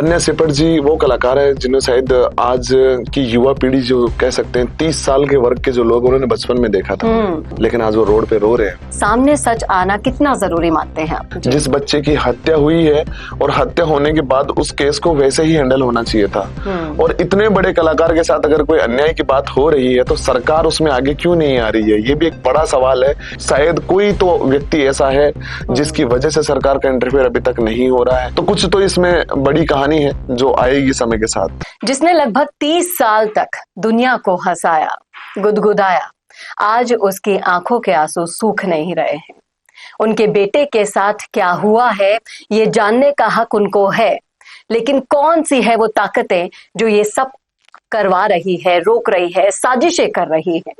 पन्या सेपट जी वो कलाकार है जिन्हें शायद आज की युवा पीढ़ी जो कह सकते हैं 30 साल के वर्ग के जो लोग उन्होंने बचपन में देखा था, लेकिन आज वो रोड पे रो रहे हैं। सामने सच आना कितना जरूरी मानते हैं आप? जिस बच्चे की हत्या हुई है और हत्या होने के बाद उस केस को वैसे ही हैंडल होना चाहिए था, और इतने बड़े कलाकार के साथ अगर कोई अन्याय की बात हो रही है तो सरकार उसमें आगे क्यों नहीं आ रही है, ये भी एक बड़ा सवाल है। शायद कोई तो व्यक्ति ऐसा है जिसकी वजह से सरकार का इंटरफेयर अभी तक नहीं हो रहा है, तो कुछ तो इसमें बड़ी कहानी है जो आएगी समय के साथ। जिसने लगभग 30 साल तक दुनिया को हंसाया, गुदगुदाया, आज उसकी आंखों के आंसू सूख नहीं रहे हैं। उनके बेटे के साथ क्या हुआ है ये जानने का हक उनको है, लेकिन कौन सी है वो ताकतें जो ये सब करवा रही है, रोक रही है, साजिशें कर रही है?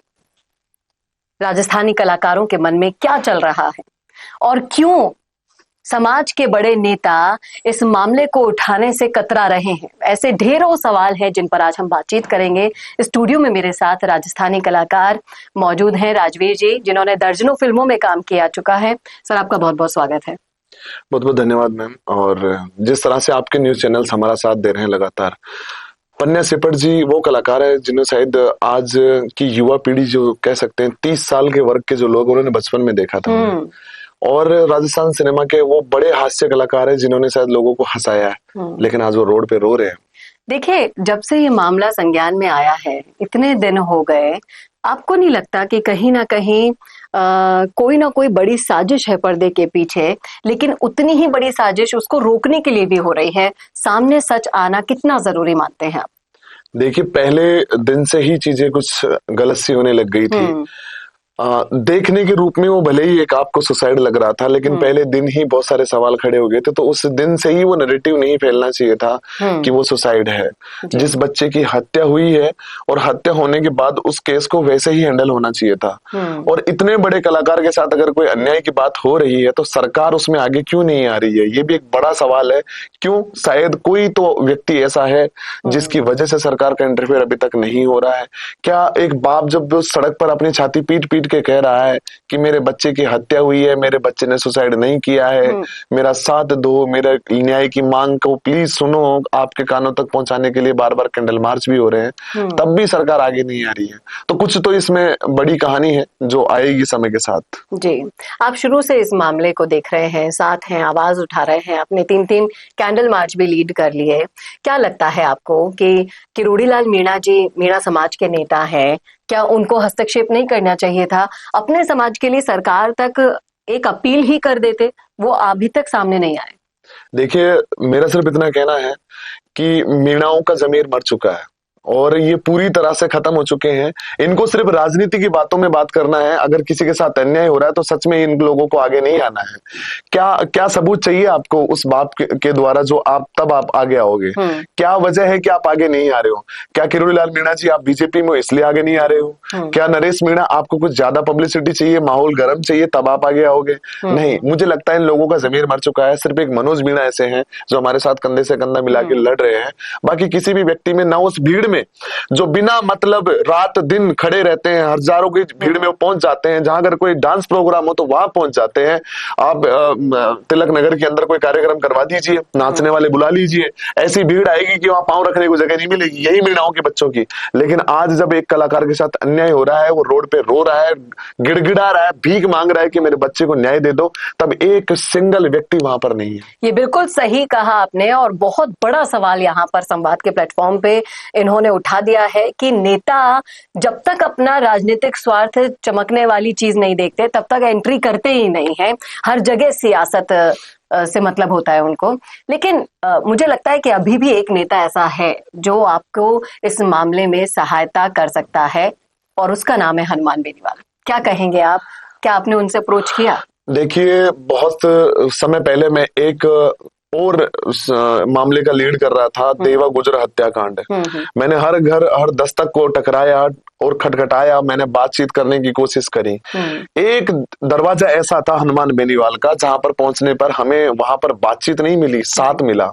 राजस्थानी कलाकारों के मन में क्या चल रहा है और क्यों समाज के बड़े नेता इस मामले को उठाने से कतरा रहे हैं? ऐसे ढेरों सवाल हैं जिन पर आज हम बातचीत करेंगे। स्टूडियो में मेरे साथ राजस्थानी कलाकार मौजूद हैं, राजवीर जी, जिन्होंने दर्जनों फिल्मों में काम किया चुका है। सर, आपका बहुत बहुत स्वागत है। बहुत बहुत धन्यवाद मैम। और जिस तरह से आपके न्यूज चैनल्स हमारा साथ दे रहे हैं लगातार, पन्या सेपट जी वो कलाकार है जिन्हें शायद आज की युवा पीढ़ी जो कह सकते हैं 30 साल के वर्ग के जो लोग उन्होंने बचपन में देखा था, और राजस्थान सिनेमा के वो बड़े हास्य कलाकार है जिन्होंने शायद लोगों को हंसाया है, लेकिन आज वो रोड पे रो रहे हैं। देखिए, जब से ये मामला संज्ञान में आया है, इतने दिन हो गए, आपको नहीं लगता कि कहीं ना कहीं कोई ना कोई बड़ी साजिश है पर्दे के पीछे? लेकिन उतनी ही बड़ी साजिश उसको रोकने के लिए भी हो रही है। सामने सच आना कितना जरूरी मानते हैं आप? देखिए, पहले दिन से ही चीजें कुछ गलत सी होने लग गई थी। देखने के रूप में वो भले ही एक आपको सुसाइड लग रहा था, लेकिन पहले दिन ही बहुत सारे सवाल खड़े हो गए थे, तो उस दिन से ही वो नैरेटिव नहीं फैलना चाहिए था कि वो सुसाइड है। जिस बच्चे की हत्या हुई है और हत्या होने के बाद उस केस को वैसे ही हैंडल होना चाहिए था, और इतने बड़े कलाकार के साथ अगर कोई अन्याय की बात हो रही है तो सरकार उसमें आगे क्यों नहीं आ रही है, ये भी एक बड़ा सवाल है। क्यों? शायद कोई तो व्यक्ति ऐसा है जिसकी वजह से सरकार का इंटरफेयर अभी तक नहीं हो रहा है। क्या एक बाप जब सड़क पर अपनी छाती पीट पीट के कह रहा है कि मेरे बच्चे की हत्या हुई है, मेरे बच्चे ने सुसाइड नहीं किया है, मेरा साथ दो, मेरे न्याय की मांग को प्लीज सुनो, आपके कानों तक पहुंचाने के लिए बार बार कैंडल मार्च भी हो रहे हैं, तब भी सरकार आगे नहीं आ रही है, तो कुछ तो इसमें बड़ी कहानी है जो आएगी समय के साथ। जी, आप शुरू से इस मामले को देख रहे हैं, साथ हैं, आवाज उठा रहे हैं, अपने 3 कैंडल मार्च भी लीड कर लिए। क्या लगता है आपको कि किरोड़ीलाल मीणा जी मीणा समाज के नेता हैं, क्या उनको हस्तक्षेप नहीं करना चाहिए था? अपने समाज के लिए सरकार तक एक अपील ही कर देते, वो अभी तक सामने नहीं आए। देखिए, मेरा सिर्फ इतना कहना है कि मीणाओं का जमीर मर चुका है और ये पूरी तरह से खत्म हो चुके हैं। इनको सिर्फ राजनीति की बातों में बात करना है। अगर किसी के साथ अन्याय हो रहा है तो सच में इन लोगों को आगे नहीं आना है। क्या सबूत चाहिए आपको उस बात के द्वारा जो आप आगे आओगे? क्या वजह है कि आप आगे नहीं आ रहे हो? क्या किरोड़ीलाल मीणा जी आप बीजेपी में इसलिए आगे नहीं आ रहे हो? क्या नरेश मीणा आपको कुछ ज्यादा पब्लिसिटी चाहिए, माहौल गर्म चाहिए, तब आप आगे आओगे? नहीं, मुझे लगता है इन लोगों का जमीर मर चुका है। सिर्फ एक मनोज मीणा ऐसे हैं जो हमारे साथ कंधे से कंधा मिला के लड़ रहे हैं। बाकी किसी भी व्यक्ति में, ना उस भीड़ में जो बिना मतलब रात दिन खड़े रहते हैं, हजारों की भीड़ में वो पहुंच जाते हैं, जहां अगर कोई डांस प्रोग्राम हो तो वहां पहुंच जाते हैं। आप तिलक नगर के अंदर कोई कार्यक्रम करवा दीजिए, नाचने वाले बुला लीजिए, ऐसी भीड़ आएगी कि वहां पांव रखने को जगह नहीं मिलेगी। यही मीणाओं के बच्चों की। लेकिन आज जब एक कलाकार के साथ अन्याय हो रहा है, वो रोड पे रो रहा है, गिड़गिड़ा रहा है, भीख मांग रहा है कि मेरे बच्चे को न्याय दे दो, तब एक सिंगल व्यक्ति वहां पर नहीं है। ये बिल्कुल सही कहा आपने, और बहुत बड़ा सवाल यहाँ पर संवाद के प्लेटफॉर्म पे इन्होंने उठा दिया है कि नेता जब तक अपना राजनीतिक स्वार्थ चमकने वाली चीज नहीं देखते तब तक एंट्री करते ही नहीं है। हर जगह सियासत से मतलब होता है उनको। लेकिन मुझे लगता है कि अभी भी एक नेता ऐसा है जो आपको इस मामले में सहायता कर सकता है, और उसका नाम है हनुमान बेनीवाल। क्या कहेंगे आप? क्या आपने उनसे अप्रोच किया? देखिए, बहुत समय पहले मैं एक और मामले का लीड कर रहा था, देवा गुजर हत्याकांड। मैंने हर घर हर दस्तक को टकराया और खटखटाया, मैंने बातचीत करने की कोशिश करी। एक दरवाजा ऐसा था हनुमान बेनीवाल का, जहां पर पहुंचने पर हमें वहां पर बातचीत नहीं मिली, साथ मिला।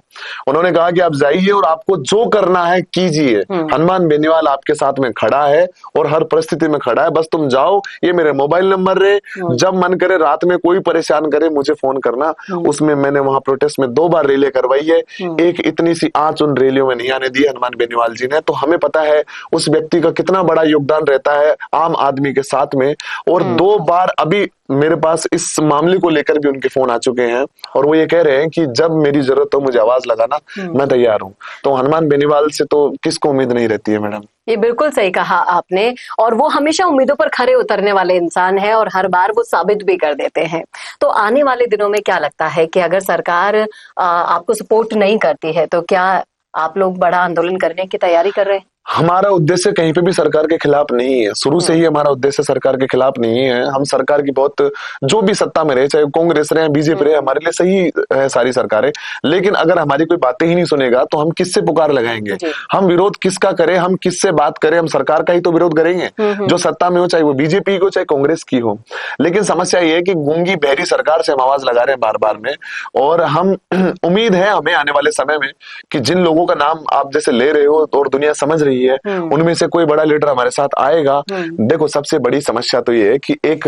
उन्होंने कहा कि आप जाइए और आपको जो करना है कीजिए, हनुमान बेनीवाल आपके साथ में खड़ा है और हर परिस्थिति में खड़ा है, बस तुम जाओ, ये मेरे मोबाइल नंबर है, जब मन करे रात में कोई परेशान करे मुझे फोन करना। उसमें मैंने वहां प्रोटेस्ट में 2 बार रैली करवाई है, एक इतनी सी आंच उन रैलियों में नहीं आने दी हनुमान बेनीवाल जी ने। तो हमें पता है उस व्यक्ति का कितना बड़ा योगदान रहता है आम आदमी के साथ में। और 2 बार अभी मेरे पास इस मामले को लेकर भी उनके फोन आ चुके हैं और वो ये कह रहे हैं कि जब मेरी जरूरत हो मुझे आवाज लगाना, मैं तैयार हूं। तो हनुमान बेनीवाल से तो किसको उम्मीद नहीं रहती है मैडम। ये बिल्कुल सही कहा आपने, और वो हमेशा उम्मीदों पर खरे उतरने वाले इंसान है और हर बार वो साबित भी कर देते हैं। तो आने वाले दिनों में क्या लगता है कि अगर सरकार आपको सपोर्ट नहीं करती है तो क्या आप लोग बड़ा आंदोलन करने की तैयारी कर रहे हैं? हमारा उद्देश्य कहीं पे भी सरकार के खिलाफ नहीं है, शुरू से ही हमारा उद्देश्य सरकार के खिलाफ नहीं है। हम सरकार की बहुत, जो भी सत्ता में रहे, चाहे कांग्रेस रहे बीजेपी रहे, हमारे लिए सही है सारी सरकारें। लेकिन अगर हमारी कोई बातें ही नहीं सुनेगा तो हम किससे पुकार लगाएंगे, हम विरोध किसका करें, हम किससे बात करें? हम सरकार का ही तो विरोध करेंगे जो सत्ता में हो, चाहे वो बीजेपी की हो चाहे कांग्रेस की हो। लेकिन समस्या ये है कि गूंगी बहरी सरकार से हम आवाज लगा रहे हैं बार बार में, और हम उम्मीद है हमें आने वाले समय में कि जिन लोगों का नाम आप जैसे ले रहे हो और दुनिया समझ रही है, उनमें से कोई बड़ा लीडर हमारे साथ आएगा। देखो सबसे बड़ी समस्या तो ये है कि एक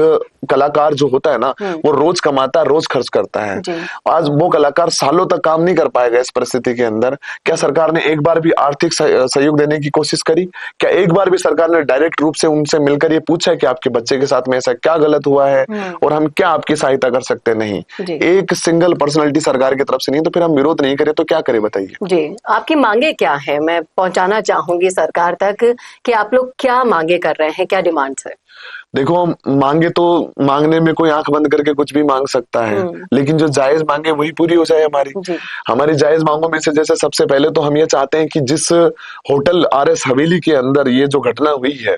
कलाकार जो होता है ना, वो रोज कमाता है, रोज खर्च करता है। आज वो कलाकार सालों तक काम नहीं कर पाएगा इस परिस्थिति के अंदर। क्या सरकार ने एक बार भी आर्थिक सहयोग देने की कोशिश करी? क्या एक बार भी सरकार ने डायरेक्ट रूप से उनसे मिलकर ये पूछा है कि आपके बच्चे के साथ में ऐसा क्या गलत हुआ है और हम क्या आपकी सहायता कर सकते? नहीं, एक सिंगल पर्सनैलिटी सरकार की तरफ से नहीं, तो फिर हम विरोध नहीं करें तो क्या करें बताइए। जी, आपकी मांगे क्या है? मैं पहुंचाना चाहूंगी सरकार तक कि आप लोग क्या मांगे कर रहे हैं, क्या डिमांड्स है? देखो मांगे तो मांगने में कोई आंख बंद करके कुछ भी मांग सकता है, लेकिन जो जायज मांगे वही पूरी हो जाए हमारी जायज मांगों में से जैसे सबसे पहले तो हम ये चाहते हैं कि जिस होटल RS हवेली के अंदर ये जो घटना हुई है,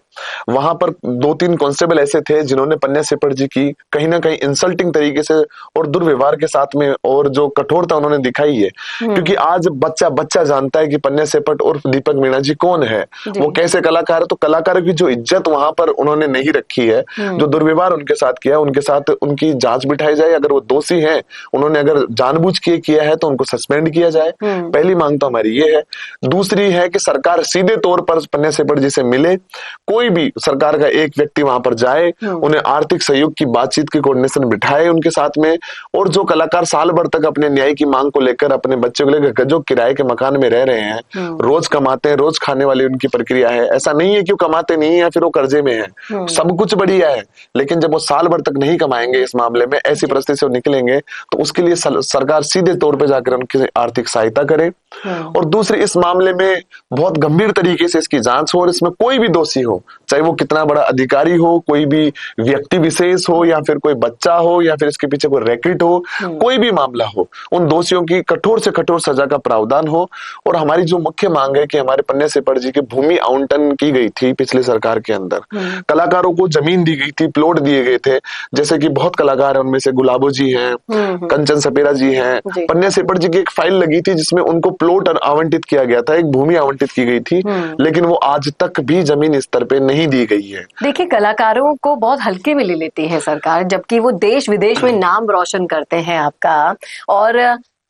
वहां पर 2-3 कांस्टेबल ऐसे थे जिन्होंने पन्या सेपट जी की कहीं ना कहीं इंसल्टिंग तरीके से और दुर्व्यवहार के साथ में और जो कठोरता उन्होंने दिखाई है। क्योंकि आज बच्चा जानता है कि पन्या सेपट और दीपक मीणा जी कौन है, वो कैसे कलाकार है। तो कलाकारों की जो इज्जत वहां पर उन्होंने नहीं रखी है, जो दुर्व्यवहार उनके साथ किया, उनके साथ उनकी जांच बिठाई जाए। अगर वो दोषी हैं, उन्होंने अगर जानबूझ के किया है तो उनको सस्पेंड किया जाए। पहली मांग तो हमारी ये है। दूसरी है कि सरकार सीधे तौर पर पन्या सेपट जी से मिले, कोई भी सरकार का एक व्यक्ति वहां पर जाए, उन्हें आर्थिक सहयोग की बातचीत की कोऑर्डिनेशन बिठाए उनके साथ में। और जो कलाकार साल भर तक अपने न्याय की मांग को लेकर, अपने बच्चों को लेकर जो किराए के मकान में रह रहे हैं, रोज कमाते हैं, रोज खाने वाली उनकी प्रक्रिया है। ऐसा नहीं है कि वो कमाते नहीं है फिर वो कर्जे में है, सब कुछ बढ़िया है, लेकिन जब वो साल भर तक नहीं कमाएंगे इस मामले में, ऐसी परिस्थिति से निकलेंगे, तो उसके लिए सरकार सीधे तौर पे जाकर उनकी आर्थिक सहायता करे। और दूसरी, इस मामले में बहुत गंभीर तरीके से इसकी जांच हो और इसमें कोई भी दोषी हो, चाहे वो कितना बड़ा अधिकारी हो, कोई भी व्यक्ति विशेष हो, या फिर कोई बच्चा हो, या फिर इसके पीछे कोई रैकेट हो, कोई भी मामला हो, उन दोषियों की कठोर से कठोर सजा का प्रावधान हो। और हमारी जो मुख्य मांग है कि हमारे पन्या सेपट जी की भूमि आवंटन की गई थी पिछले सरकार के अंदर, कलाकारों को जमीन दी गई थी, प्लॉट दिए गए थे, जैसे कि बहुत कलाकार हैं, उनमें से गुलाबो जी हैं, कंचन सपेरा जी हैं। पन्या सेपट जी की एक फाइल लगी थी जिसमें उनको प्लॉट आवंटित किया गया था, एक भूमि आवंटित की गई थी, लेकिन वो आज तक भी जमीन स्तर पे नहीं दी गई है। देखिए, कलाकारों को बहुत हल्के में ले लेती है सरकार, जबकि वो देश विदेश में नाम रोशन करते हैं आपका, और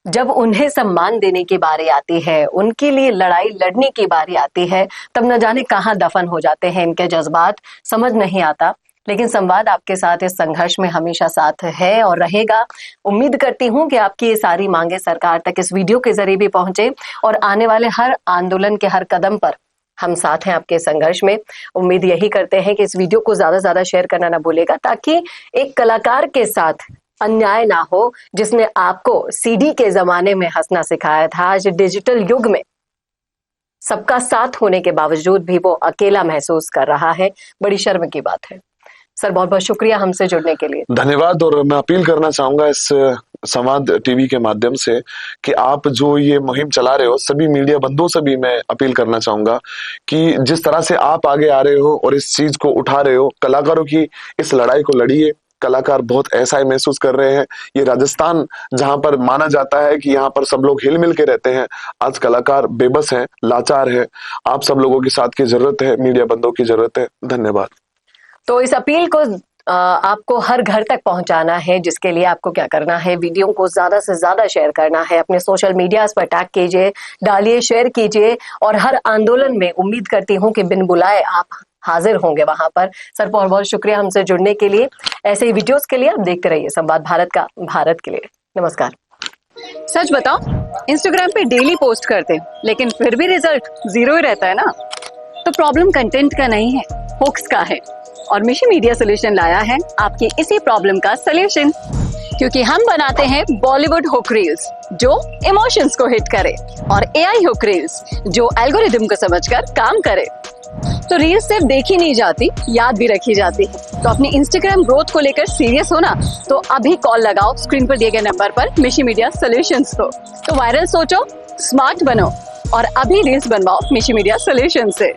जब उन्हें सम्मान देने की बारी आती है, उनके लिए लड़ाई लड़ने की बारी आती है, तब न जाने कहां दफन हो जाते हैं इनके जज्बात, समझ नहीं आता। लेकिन संवाद आपके साथ इस संघर्ष में हमेशा साथ है और रहेगा। उम्मीद करती हूँ कि आपकी ये सारी मांगे सरकार तक इस वीडियो के जरिए भी पहुंचे, और आने वाले हर आंदोलन के हर कदम पर हम साथ हैं आपके संघर्ष में। उम्मीद यही करते हैं कि इस वीडियो को ज्यादा से ज्यादा शेयर करना ना भूलेगा, ताकि एक कलाकार के साथ अन्याय ना हो, जिसने आपको CD के जमाने में हंसना सिखाया था। आज डिजिटल युग में सबका साथ होने के बावजूद भी वो अकेला महसूस कर रहा है। बड़ी शर्म की बात है। सर, बहुत बहुत शुक्रिया हमसे जुड़ने के लिए। धन्यवाद। और मैं अपील करना चाहूंगा इस संवाद टीवी के माध्यम से कि आप जो ये मुहिम चला रहे हो, सभी मीडिया बंधुओं से भी मैं अपील करना चाहूंगा कि जिस तरह से आप आगे आ रहे हो और इस चीज को उठा रहे हो, कलाकारों की इस लड़ाई को लड़िए, कलाकार बहुत असहाय महसूस कर रहे हैं। ये राजस्थान जहां पर माना जाता है कि यहाँ पर सब लोग हिल मिल के रहते हैं, आज कलाकार बेबस हैं, लाचार है। आप सब लोगों की साथ की जरूरत है, मीडिया बंधुओं की जरूरत है। धन्यवाद। तो इस अपील को आपको हर घर तक पहुंचाना है, जिसके लिए आपको क्या करना है, वीडियो को ज्यादा से ज्यादा शेयर करना है, अपने सोशल मीडिया पर टैग कीजिए, डालिए, शेयर कीजिए। और हर आंदोलन में उम्मीद करती हूं कि बिन बुलाए आप हाजिर होंगे वहां पर। सर बहुत बहुत शुक्रिया हमसे जुड़ने के लिए। ऐसे ही वीडियोस के लिए आप देखते रहिए संवाद भारत का, भारत के लिए। नमस्कार। सच बताओ, इंस्टाग्राम पे डेली पोस्ट करते लेकिन फिर भी रिजल्ट 0 ही रहता है ना। तो प्रॉब्लम कंटेंट का नहीं है, हुक्स का है। और मिशी मीडिया सोल्यूशन लाया है आपकी इसी प्रॉब्लम का सोल्यूशन, क्योंकि हम बनाते हैं बॉलीवुड हुक रील्स जो इमोशंस को हिट करे, और एआई हुक रील्स जो एल्गोरिदम को समझकर काम करे। तो रील्स सिर्फ देखी नहीं जाती, याद भी रखी जाती है। तो अपनी इंस्टाग्राम ग्रोथ को लेकर सीरियस हो ना, तो अभी कॉल लगाओ स्क्रीन पर दिए गए नंबर पर मिशी मीडिया सोल्यूशंस को। तो वायरल सोचो, स्मार्ट बनो और अभी रील्स बनवाओ मिशी मीडिया सोल्यूशन से।